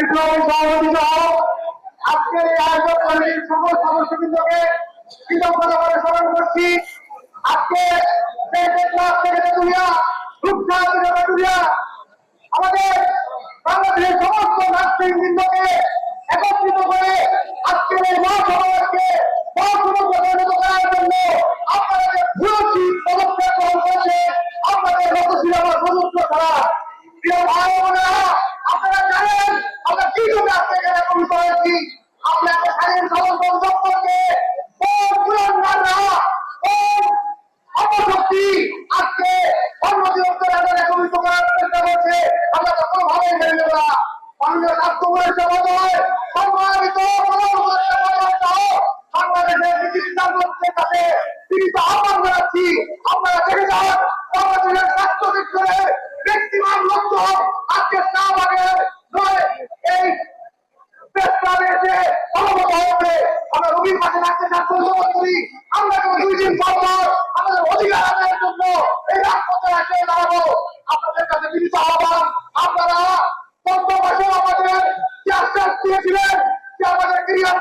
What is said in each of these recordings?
ইসলামী সভাপতি সহ আজকের এই আয়োজক কমিটির সকল সদস্যবৃন্দকে কৃতজ্ঞতা করে স্মরণ করছি। আজকে আমাদের বাংলাদেশের সমস্ত নাগরিক বৃন্দকে একত্রিত করে আজকের এই মহাসমাবেশকে পরিণত করার জন্য আপনারা যে ভূয়সী পদক্ষেপ গ্রহণ করেছে আপনাদের লক্ষ্যশীল আমার সমস্ত ছাড়া। প্রিয় ভাই বোনেরা, আপনারা জানেন আমরা কি জন্য আজকে এখানে কমিত হয়েছি। আমরা একটা স্বাধীন সমর্থন দপ্তরকে অপশক্তি আজকে কর্মদিবসের আকারে কমিত করার চেষ্টা করছে। আমরা তো কোনোভাবেই মেনে নেব না। বাংলাদেশ আত্মগোপনের মহোদয়, সম্মানিত বাংলাদেশের নীতিনির্ধারকদের কাছে তিনি তো আহ্বান জানাচ্ছি, আপনারা দেখে যান বাংলাদেশের স্বাস্থ্য দিকে ব্যক্তিমান লক্ষ্য আজকে শাহবাগের এই এসে সমবেত হয়েছে। আমরা রোগীর পাশে থাকতে করি। আমরা দুই দিন পর আমাদের অধিকার আদায়ের জন্য এই রাজপথে এসে দাঁড়াবো। আপনাদের কাছে বিনীত আহ্বান, আপনারা চন্দ্র মাসে আমাদের যে আশ্বাস দিয়েছিলেন যে আমাদের ক্রিয়ার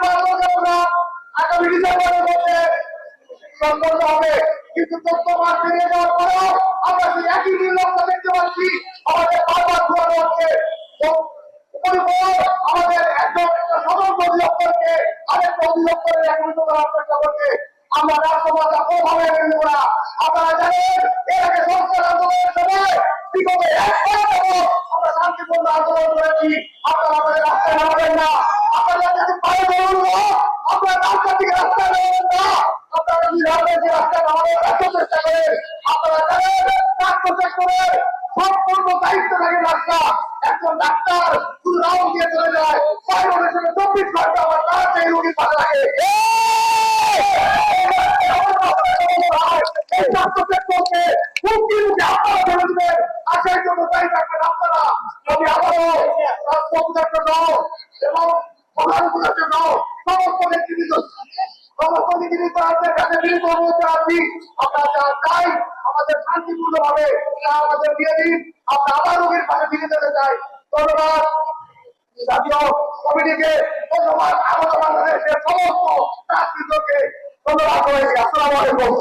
আমরা আগামী ডিসেম্বরের মধ্যে সম্পন্ন হবে, কিন্তু 14 মাস পেরিয়ে যাওয়ার পরেও আমরা সেই একই নির্লক্ষ্য দেখতে পাচ্ছি। আমাদের বারবার ঘুরানো হচ্ছে। আমাদের একজন স্বতন্ত্র অধিদপ্তরকে আরেকটা অধিদপ্তরের একত্রিত করার চেষ্টা করছে। আমরা রাষ্ট্রপতি কোনোভাবে মেনে নেব না। আপনারা জানেন এর আগে সংস্কার আন্দোলনের সময় বিগত 1 বছর আমরা শান্তিপূর্ণ আন্দোলন করেছি। আপনারা আমাদের রাস্তায় নামাবেন না। আপনাদের কাছে পায়ে বলুন, আপনারা রাস্তা থেকে রাস্তায় নামাবেন না। আপনারা যদি রাজনৈতিক রাস্তায় নামানোর চেষ্টা করেন, আপনারা জানেন স্বাস্থ্য সেক্টরের সম্পূর্ণ দায়িত্ব থাকে ডাক্তার। একজন ডাক্তার শুধু রাউন্ড দিয়ে চলে যায়, 24 ঘন্টা আমার তারা সেই রোগীর পাশে লাগে। স্বাস্থ্য সেক্টরকে মুক্তি মুখে আপনারা ফেলে দেবেন, আসার জন্য দায়ী থাকবেন আপনারা। আমি আবারও স্বাস্থ্য উপদেষ্টা সহ এবং প্রধান উপদেষ্টা সহ সমস্ত নেতৃবৃন্দ কাছে বিনীত অনুরোধ আছি, আপনারা চাই আমাদের শান্তিপূর্ণ ভাবে আমাদের দিয়ে দিন। আমরা আবার রোগীর পাশে ফিরে যেতে চাই। ধন্যবাদ জাতীয় কমিটিকে, ধন্যবাদ আগত বাংলাদেশের সমস্ত রাজনীতিকে ধন্যবাদ করেছি। আসসালামু আলাইকুম।